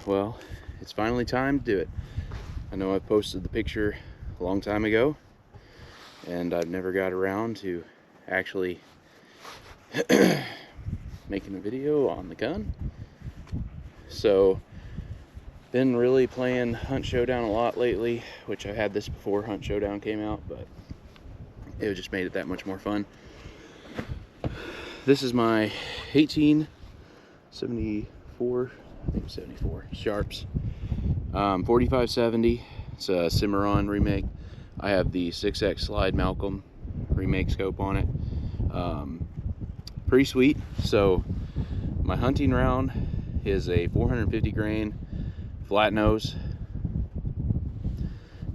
Well, it's finally time to do it. I know I posted the picture a long time ago, and I've never got around to actually making a video on the gun. So, been really playing Hunt Showdown a lot lately, which I had this before Hunt Showdown came out, but it just made it that much more fun. This is my 1874, I think 74 Sharps 4570. It's a Cimarron remake. I have the 6X Slide Malcolm remake scope on it. Pretty sweet. So my hunting round is a 450 grain flat nose,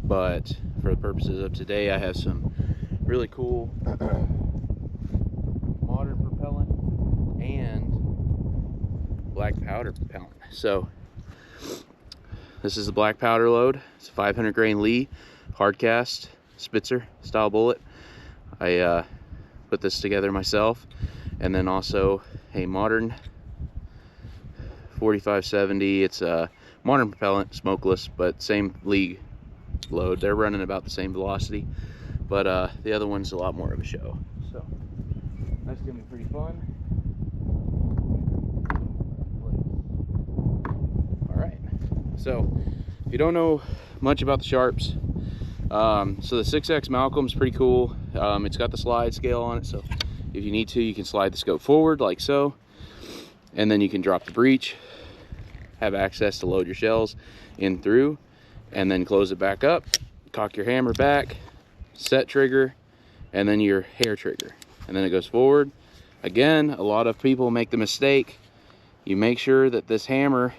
but for the purposes of today I have some really cool modern propellant and black powder propellant. So this is the black powder load. It's a 500 grain Lee hard cast Spitzer style bullet. I put this together myself, and then also a modern 4570. It's a modern propellant, smokeless, but same Lee load. They're running about the same velocity, but the other one's a lot more of a show. So that's gonna be pretty fun. All right. So if you don't know much about the Sharps, so the 6X Malcolm's pretty cool. It's got the slide scale on it, so if you need to, you can slide the scope forward like so, and then you can drop the breech, have access to load your shells in through, and then close it back up, cock your hammer back, set trigger, and then your hair trigger, and then it goes forward. Again, a lot of people make the mistake, you make sure that this hammer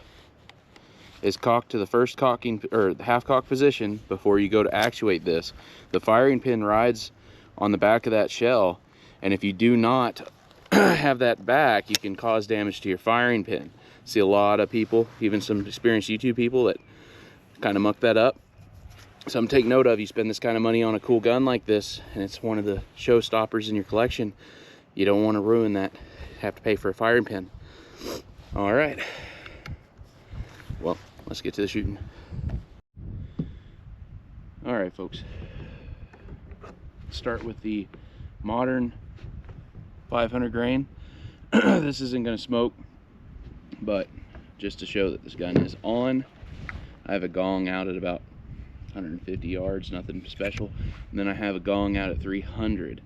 is cocked to the first cocking or the half cock position before you go to actuate this. The firing pin rides on the back of that shell, and if you do not have that back, you can cause damage to your firing pin. See a lot of people, even some experienced YouTube people, that kind of muck that up. Something to take note of: you spend this kind of money on a cool gun like this, and it's one of the showstoppers in your collection, you don't want to ruin that, have to pay for a firing pin. All right, well, let's get to the shooting. All right, folks, start with the modern 500 grain. This isn't going to smoke, but just to show that this gun is on, I have a gong out at about 150 yards, nothing special, and then I have a gong out at 300,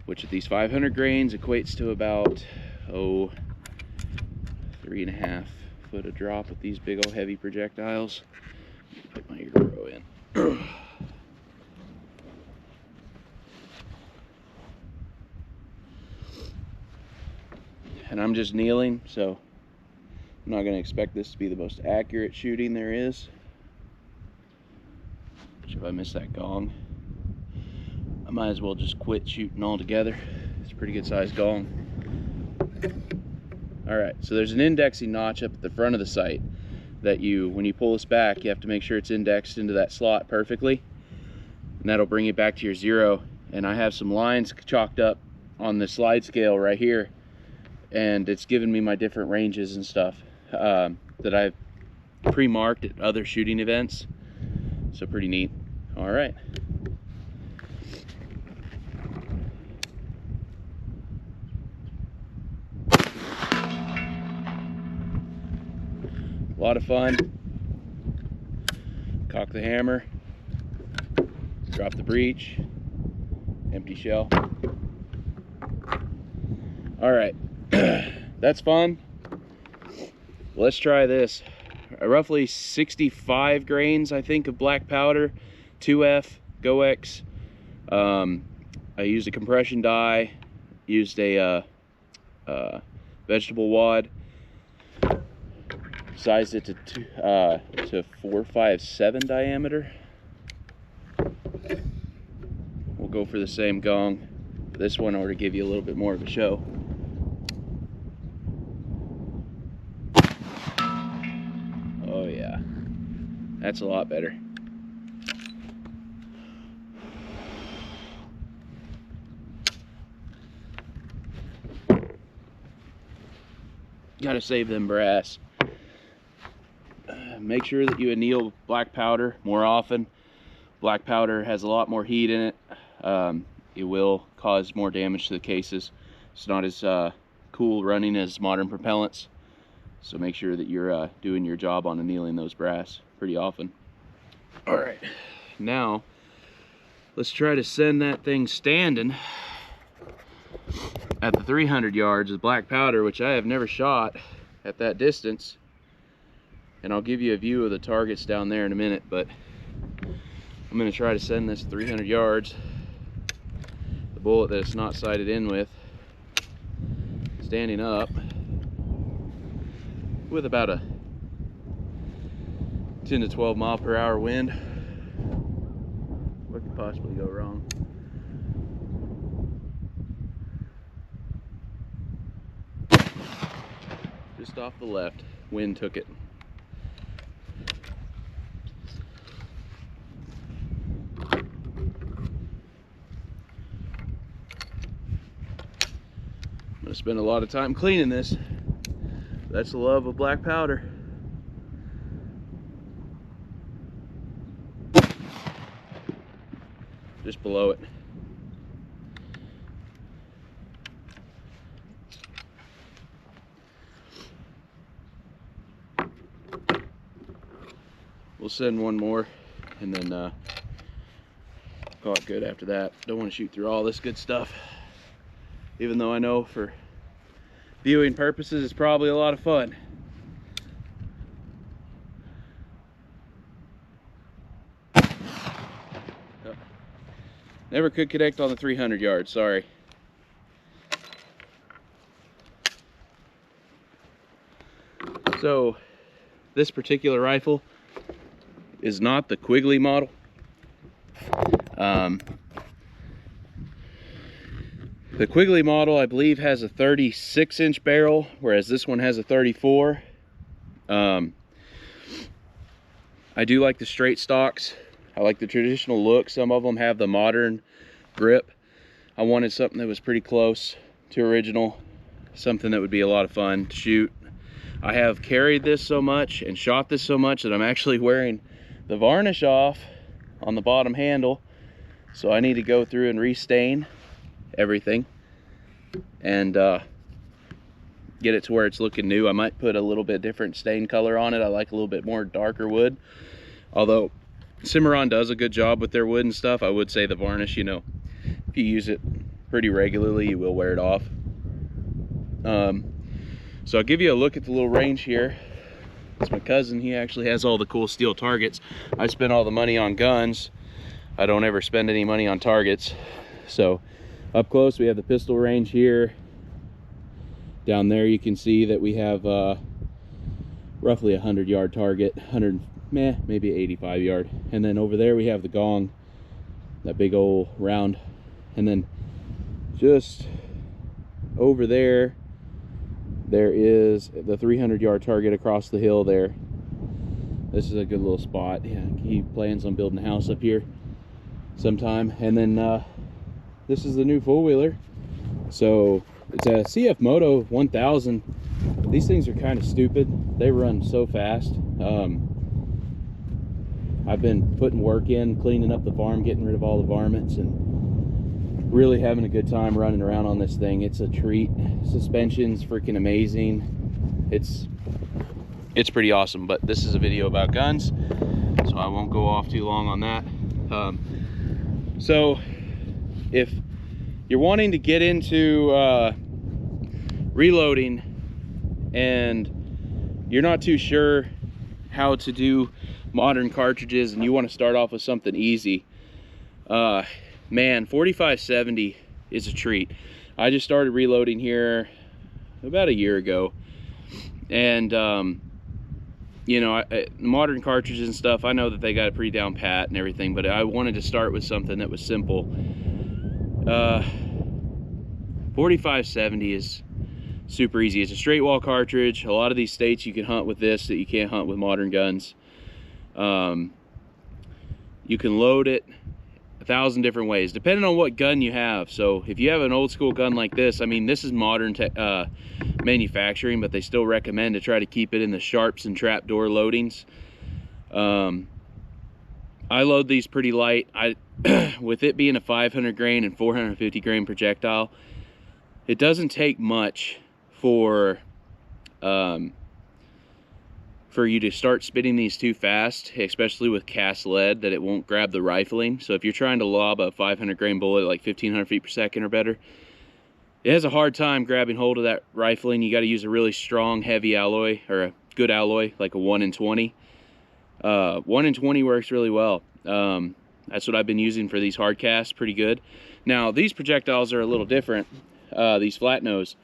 which at these 500 grains equates to about 3.5 foot of drop with these big old heavy projectiles. Put my ear in. And I'm just kneeling, so I'm not going to expect this to be the most accurate shooting there is. Which, if I miss that gong, I might as well just quit shooting altogether. It's a pretty good sized gong. Alright, so there's an indexing notch up at the front of the sight that when you pull this back, you have to make sure it's indexed into that slot perfectly, and that'll bring it back to your zero. And I have some lines chalked up on the slide scale right here, and it's given me my different ranges and stuff that I've pre-marked at other shooting events, so pretty neat. All right. A lot of fun. Cock the hammer, drop the breech, empty shell. All right, that's fun. Let's try this. Roughly 65 grains, I think, of black powder, 2F, GoX. I used a compression die, used a vegetable wad, sized it to 4.57 diameter. We'll go for the same gong. This one, or to give you a little bit more of a show. Oh yeah, that's a lot better. Gotta save them brass. make sure that you anneal black powder more often. Black powder has a lot more heat in it. It will cause more damage to the cases. It's not as cool running as modern propellants. So make sure that you're doing your job on annealing those brass pretty often. All right, now let's try to send that thing standing at the 300 yards with black powder, which I have never shot at that distance. And I'll give you a view of the targets down there in a minute, but I'm going to try to send this 300 yards. The bullet that it's not sighted in with, standing up with about a 10 to 12 mile per hour wind. What could possibly go wrong? Just off the left, wind took it. I'm gonna spend a lot of time cleaning this. That's the love of black powder. Just below it. We'll send one more and then call it good after that. Don't want to shoot through all this good stuff, even though I know for viewing purposes it's probably a lot of fun. Never could connect on the 300 yards, sorry. So this particular rifle is not the Quigley model. The Quigley model, I believe, has a 36-inch barrel, whereas this one has a 34. I do like the straight stocks. I like the traditional look. Some of them have the modern grip. I wanted something that was pretty close to original, something that would be a lot of fun to shoot. I have carried this so much and shot this so much that I'm actually wearing the varnish off on the bottom handle. So I need to go through and restain everything and get it to where it's looking new. I might put a little bit different stain color on it. I like a little bit more darker wood. Although Cimarron does a good job with their wood and stuff, I would say the varnish, you know, if you use it pretty regularly, you will wear it off. So I'll give you a look at the little range here. It's my cousin. He actually has all the cool steel targets. I spend all the money on guns. I don't ever spend any money on targets. So up close we have the pistol range here. Down there you can see that we have roughly 100-yard target, maybe 85 yard. And then over there we have the gong, that big old round. And then just over there is the 300-yard target across the hill there. This is a good little spot. Yeah, he plans on building a house up here sometime. And then this is the new four-wheeler. So it's a CF Moto 1000. These things are kind of stupid. They run so fast. I've been putting work in, cleaning up the farm, getting rid of all the varmints, and really having a good time running around on this thing. It's a treat. Suspension's freaking amazing. It's pretty awesome. But this is a video about guns, so I won't go off too long on that. So if you're wanting to get into reloading and you're not too sure how to do modern cartridges and you want to start off with something easy, man, 4570 is a treat. I just started reloading here about a year ago, and you know, modern cartridges and stuff, I know that they got it pretty down pat and everything, but I wanted to start with something that was simple. 4570 is super easy. It's a straight wall cartridge. A lot of these states you can hunt with this that you can't hunt with modern guns. You can load it 1,000 different ways, depending on what gun you have. So if you have an old school gun like this, I mean, this is modern manufacturing, but they still recommend to try to keep it in the sharps and trapdoor loadings. I load these pretty light. With it being a 500 grain and 450 grain projectile, it doesn't take much for you to start spinning these too fast, especially with cast lead, that it won't grab the rifling. So if you're trying to lob a 500 grain bullet at like 1,500 feet per second or better, it has a hard time grabbing hold of that rifling. You got to use a really strong, heavy alloy, or a good alloy, like a 1 in 20. 1 in 20 works really well. That's what I've been using for these hard casts, pretty good. Now, these projectiles are a little different, these flat nose.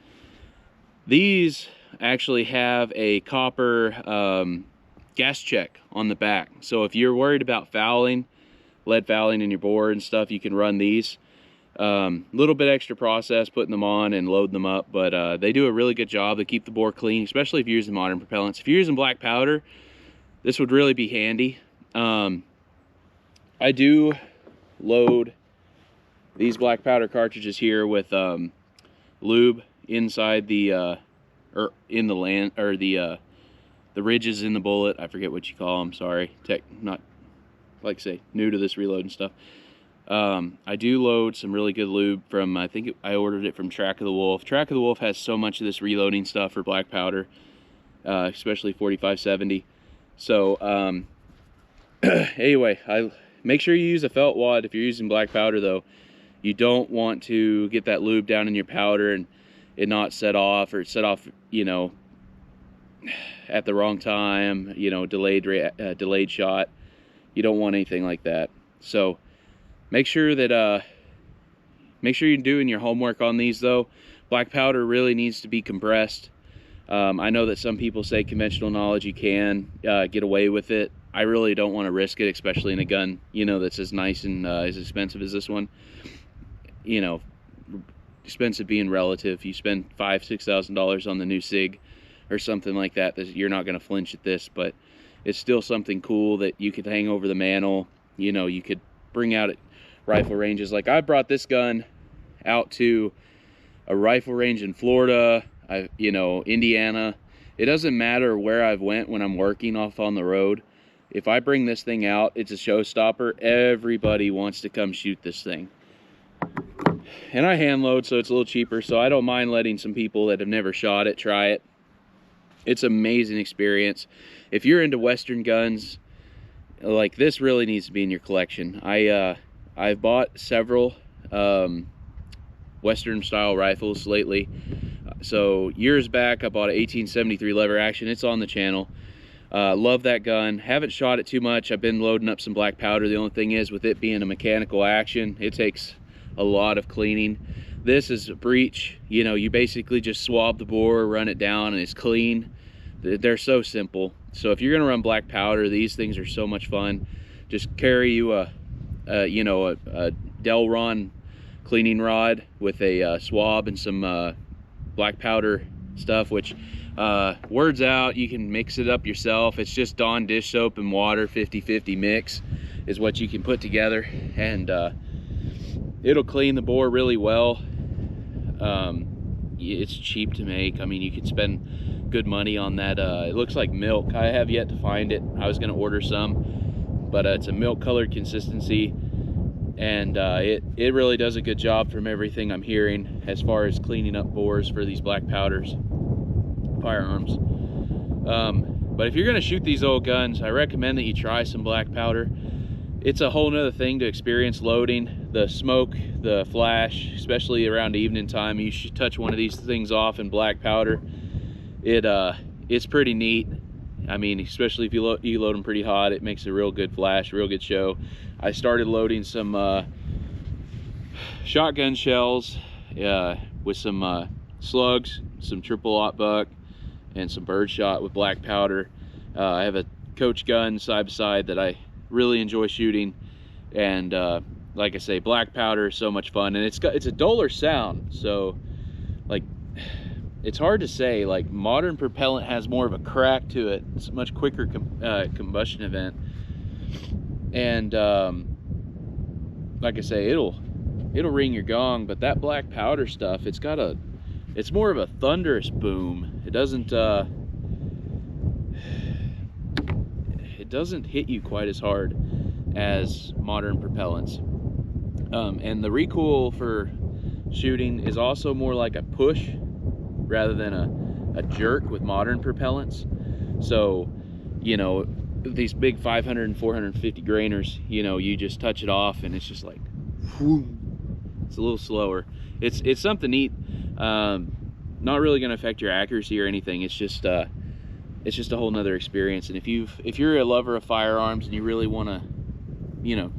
These actually have a copper gas check on the back. So if you're worried about fouling, lead fouling in your bore and stuff, you can run these. Little bit extra process putting them on and loading them up, but they do a really good job. They keep the bore clean, especially if you're using modern propellants. If you're using black powder, this would really be handy. I do load these black powder cartridges here with lube inside the or in the land, or the ridges in the bullet. I forget what you call them, sorry. Not, like I say, new to this reload and stuff. I do load some really good lube from, I think I ordered it from Track of the Wolf. Track of the Wolf has so much of this reloading stuff for black powder, especially 4570. So anyway, make sure you use a felt wad if you're using black powder though. You don't want to get that lube down in your powder and it not set off, or set off, you know, at the wrong time, you know, delayed shot. You don't want anything like that. So make sure that you're doing your homework on these though. Black powder really needs to be compressed. I know that some people say conventional knowledge you can get away with it. I really don't want to risk it, especially in a gun, you know, that's as nice and as expensive as this one. You know, expensive being relative. You spend $5,000–6,000 on the new SIG or something like that, you're not going to flinch at this, but it's still something cool that you could hang over the mantle. You know, you could bring out at rifle ranges. Like I brought this gun out to a rifle range in Florida, you know, Indiana. It doesn't matter where I've went when I'm working off on the road. If I bring this thing out, it's a showstopper. Everybody wants to come shoot this thing. And I hand load, so it's a little cheaper, so I don't mind letting some people that have never shot it try it. It's an amazing experience. If you're into Western guns, like this really needs to be in your collection. I've bought several Western style rifles lately. So years back, I bought an 1873 lever action. It's on the channel. Love that gun. Haven't shot it too much. I've been loading up some black powder. The only thing is, with it being a mechanical action, it takes a lot of cleaning. This is a breech. You know, you basically just swab the bore, run it down, and it's clean. They're so simple. So if you're gonna run black powder, these things are so much fun. Just carry you a Delron cleaning rod with a swab and some black powder stuff, which words out, you can mix it up yourself. It's just Dawn dish soap and water, 50-50 mix is what you can put together, and it'll clean the bore really well. It's cheap to make. I mean, you could spend good money on that. It looks like milk. I have yet to find it. I was gonna order some, but it's a milk colored consistency, and it really does a good job from everything I'm hearing as far as cleaning up bores for these black powders firearms. But if you're gonna shoot these old guns, I recommend that you try some black powder. It's a whole nother thing to experience loading. The smoke, the flash, especially around evening time, you should touch one of these things off in black powder. It's pretty neat. I mean, especially if you load them pretty hot, it makes a real good flash, real good show. I started loading some shotgun shells with some slugs, some triple-aught buck, and some birdshot with black powder. I have a Coach gun side by side that I really enjoy shooting, and like I say, black powder is so much fun, and it's a duller sound. So, like, it's hard to say. Like, modern propellant has more of a crack to it. It's a much quicker combustion event, and like I say, it'll ring your gong. But that black powder stuff, it's more of a thunderous boom. It doesn't hit you quite as hard as modern propellants. And the recoil for shooting is also more like a push rather than a jerk with modern propellants. So, you know, these big 500 and 450 grainers, you know, you just touch it off and it's just like, whoo. It's a little slower. It's something neat. Not really going to affect your accuracy or anything. It's just a whole nother experience. And if you're a lover of firearms and you really want to, you know,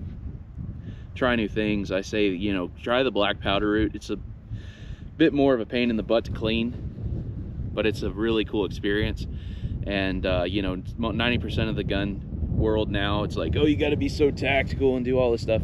try new things, I say, you know, try the black powder route. It's a bit more of a pain in the butt to clean, but it's a really cool experience. And you know, 90% of the gun world now, it's like, oh, you got to be so tactical and do all this stuff.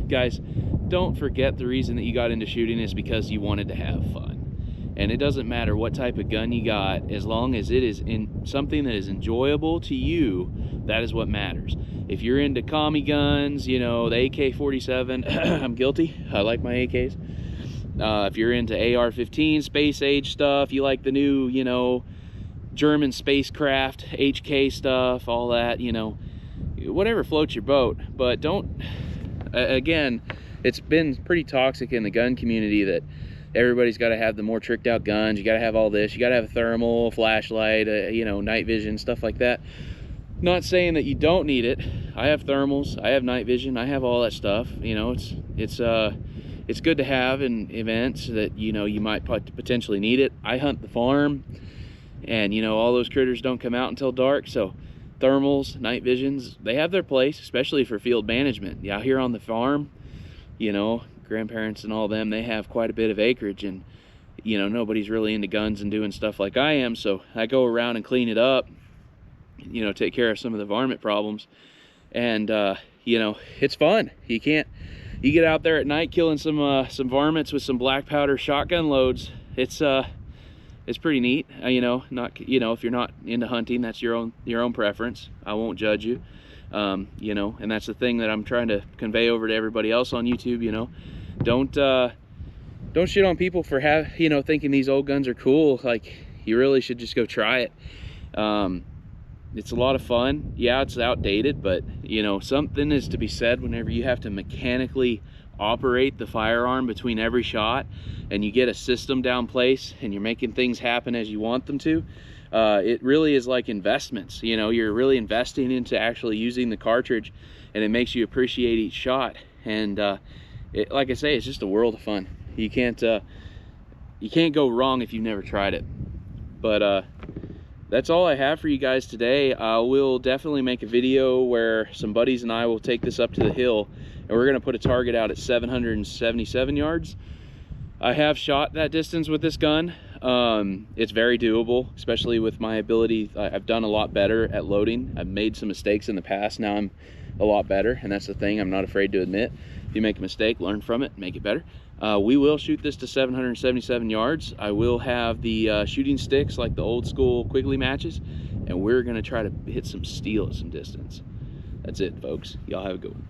Guys, don't forget the reason that you got into shooting is because you wanted to have fun. And it doesn't matter what type of gun you got, as long as it is in something that is enjoyable to you, that is what matters. If you're into commie guns, you know, the AK-47, I'm guilty, I like my AKs. If you're into AR-15, space age stuff, you like the new, you know, German spacecraft, HK stuff, all that, you know, whatever floats your boat. But don't, again, it's been pretty toxic in the gun community that everybody's got to have the more tricked out guns. You got to have all this. You got to have a thermal, flashlight, you know, night vision, stuff like that. Not saying that you don't need it. I have thermals, I have night vision, I have all that stuff. You know, it's good to have in events that, you know, you might potentially need it. I hunt the farm, and you know, all those critters don't come out until dark, so thermals, night visions, they have their place, especially for field management. Yeah, here on the farm, you know, grandparents and all them, they have quite a bit of acreage, and you know, nobody's really into guns and doing stuff like I am, so I go around and clean it up, you know, take care of some of the varmint problems. And you know, it's fun. You get out there at night killing some varmints with some black powder shotgun loads. It's pretty neat. You know, if you're not into hunting, that's your own preference. I won't judge you. You know, and that's the thing that I'm trying to convey over to everybody else on YouTube. You know, don't shit on people for thinking these old guns are cool. Like, you really should just go try it. It's a lot of fun. Yeah, it's outdated, but you know, something is to be said whenever you have to mechanically operate the firearm between every shot, and you get a system down place and you're making things happen as you want them to. It really is like investments. You know, you're really investing into actually using the cartridge, and it makes you appreciate each shot. And like I say, it's just a world of fun. You can't go wrong if you've never tried it. But that's all I have for you guys today. I will definitely make a video where some buddies and I will take this up to the hill, and we're gonna put a target out at 777 yards. I have shot that distance with this gun. It's very doable, especially with my ability. I've done a lot better at loading. I've made some mistakes in the past. Now I'm a lot better, and that's the thing I'm not afraid to admit. If you make a mistake, learn from it, make it better. We will shoot this to 777 yards. I will have the shooting sticks like the old school Quigley matches, and we're gonna try to hit some steel at some distance. That's it, folks. Y'all have a good one.